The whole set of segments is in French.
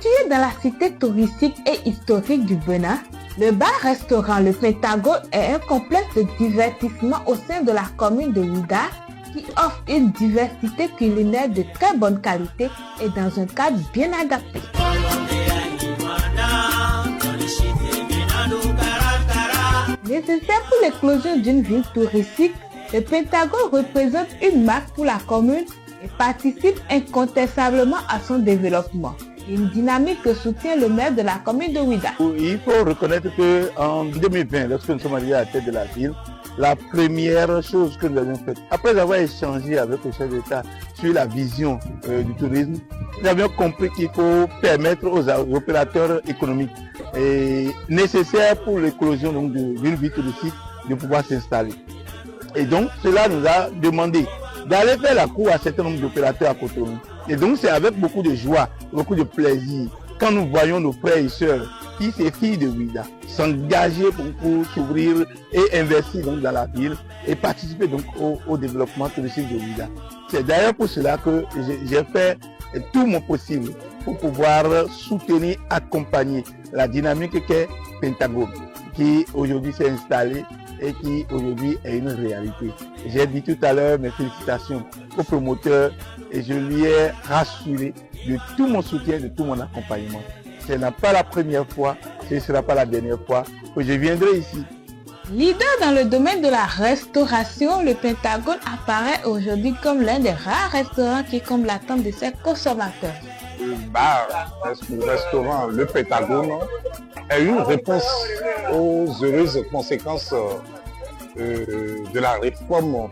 Situé dans la cité touristique et historique du Bénin, le bar-restaurant Le Pentagone est un complexe de divertissement au sein de la commune de Ouidah qui offre une diversité culinaire de très bonne qualité et dans un cadre bien adapté. Nécessaire pour l'éclosion d'une ville touristique, le Pentagone représente une marque pour la commune et participe incontestablement à son développement. Une dynamique que soutient le maire de la commune de Ouidah. Il faut reconnaître qu'en 2020, lorsque nous sommes arrivés à la tête de la ville, la première chose que nous avons faite, après avoir échangé avec le chef d'État sur la vision du tourisme, nous avions compris qu'il faut permettre aux opérateurs économiques nécessaires pour l'éclosion d'une ville touristique de pouvoir s'installer. Et donc, cela nous a demandé d'aller faire la cour à un certain nombre d'opérateurs à Cotonou. Et donc, c'est avec beaucoup de joie, beaucoup de plaisir, quand nous voyons nos frères et sœurs, fils et filles de Ouidah, s'engager pour s'ouvrir et investir donc dans la ville et participer donc au développement touristique de Ouidah. C'est d'ailleurs pour cela que j'ai fait tout mon possible pour pouvoir soutenir, accompagner la dynamique qu'est Pentagone, qui aujourd'hui s'est installée et qui aujourd'hui est une réalité. J'ai dit tout à l'heure mes félicitations au promoteur et je lui ai rassuré de tout mon soutien, de tout mon accompagnement. Ce n'est pas la première fois, ce ne sera pas la dernière fois que je viendrai ici. Leader dans le domaine de la restauration, le Pentagone apparaît aujourd'hui comme l'un des rares restaurants qui comble l'attente de ses consommateurs. Le bar-restaurant Le Pentagone est une réponse aux heureuses conséquences de la réforme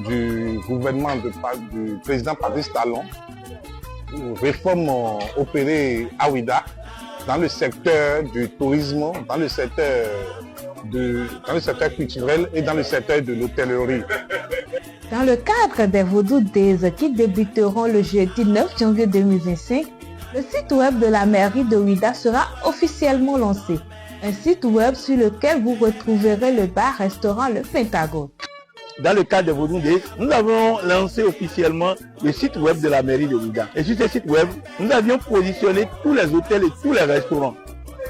du gouvernement du président Patrice Talon, réforme opérée à Ouidah dans le secteur du tourisme, dans le secteur culturel et dans le secteur de l'hôtellerie. Dans le cadre des Vodou Days qui débuteront le jeudi 9 janvier 2025, le site web de la mairie de Ouidah sera officiellement lancé. Un site web sur lequel vous retrouverez le bar-restaurant Le Pentagone. Dans le cadre de Vodou Days, nous avons lancé officiellement le site web de la mairie de Ouidah. Et sur ce site web, nous avions positionné tous les hôtels et tous les restaurants.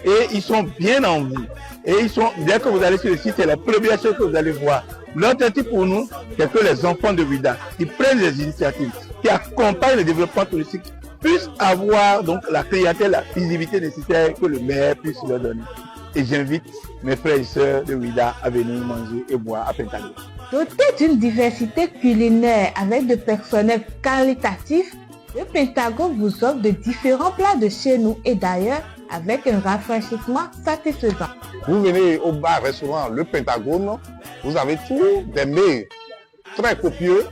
Et ils sont bien en vue. Et dès que vous allez sur le site, c'est la première chose que vous allez voir. L'objectif pour nous, c'est que les enfants de Ouidah qui prennent des initiatives, qui accompagnent le développement touristique, puissent avoir donc la clientèle, la visibilité nécessaire que le maire puisse leur donner. Et j'invite mes frères et sœurs de Ouidah à venir manger et boire à Pentagone. Doté d'une diversité culinaire avec de personnels qualitatifs, le Pentagone vous offre de différents plats de chez nous et d'ailleurs avec un rafraîchissement satisfaisant. Vous venez au bar-restaurant Le Pentagone, vous avez tout, des mets très copieux,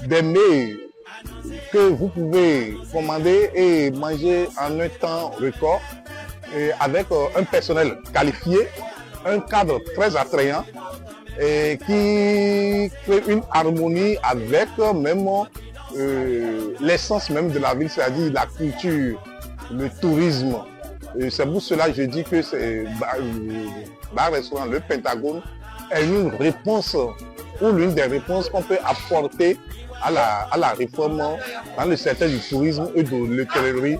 des mets que vous pouvez commander et manger en un temps record, et avec un personnel qualifié, un cadre très attrayant et qui crée une harmonie avec même l'essence même de la ville, c'est-à-dire la culture, le tourisme. C'est pour cela que je dis que le bar-restaurant Le Pentagone est une réponse ou l'une des réponses qu'on peut apporter à la réforme dans le secteur du tourisme et de l'hôtellerie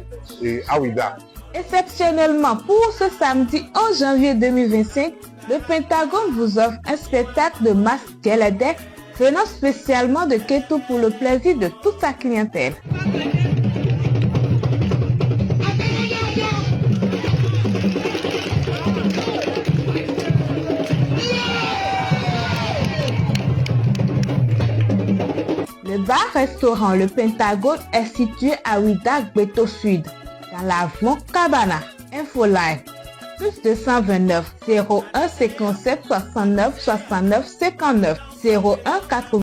à Ouidah. Exceptionnellement, pour ce samedi 11 janvier 2025, le Pentagone vous offre un spectacle de masques Djeledek venant spécialement de Kétou pour le plaisir de toute sa clientèle. Le bar-restaurant Le Pentagone est situé à Ouidah, Gbeto Sud, dans l'avenue Cabana. Infolive plus 229 01 57 69 69 59 01 80.